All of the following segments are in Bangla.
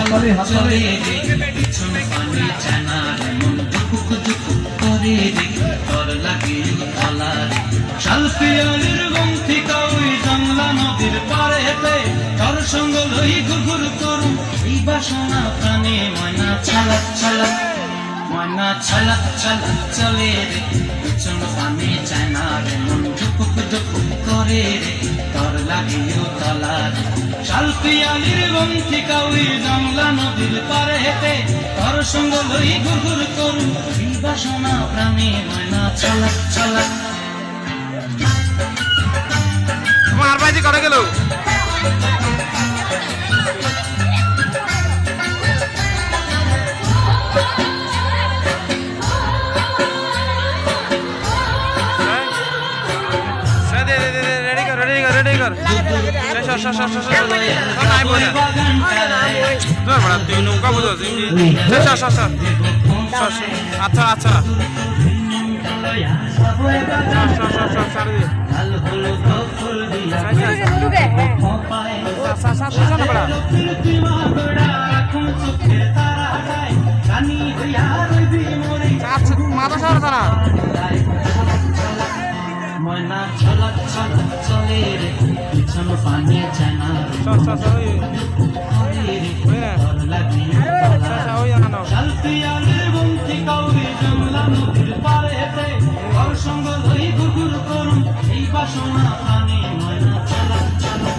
চলে চলে রে পিছন পানি জানা রে মন দুঃখ দুঃখ করে রে তোর লাগে তলা রে শালপিয়ালির গন্থি কাউই জংলা নদীর পাড়েতে তোর সঙ্গ লই ঘুরঘুর করুম এই বাসনা প্রাণে ময়না ছালা ছালা ময়না ছালা ছালা চলে রে পিছন পানি জানা রে মন দুঃখ দুঃখ করে রে তোর লাগে তলা রে শালপিয়ালির গন্থি কাউই জংলা নদীর পারে হেতে তোর সঙ্গ লই ঘুরঘুর করুম এই বাসনা প্রাণে ময়না ছালা ছালা তোমার বাইজি করে গেল রেডি কর তুই নৌকা বুঝো আচ্ছা আচ্ছা মাথা সারা তারা ময়না ছলক ছলক চলে রে পিছন পানি জানা শালপিয়ালির গন্থি কাউই জংলা নদীর পারে হেতে তোর সঙ্গ লই ঘুরঘুর করুম এই বাসনা প্রাণে ময়না ছলক ছলক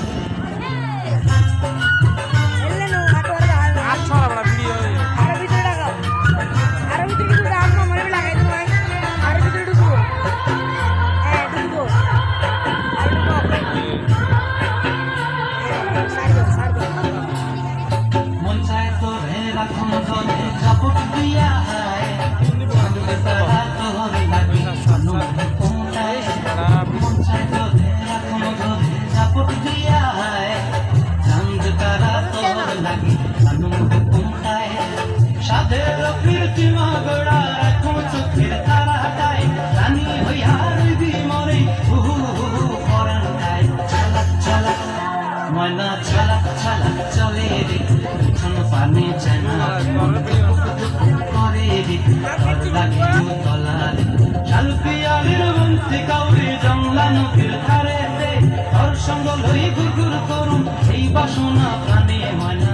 ময়না ছালা ছালা চলে রে পিছন পানি জানা করে রে লাগে তলা রে শালপিয়ালির গন্থি কাউই জংলা নদীর ধারে তোর সঙ্গ লই ঘুরঘুর করুম এই বাসনা প্রাণে ময়না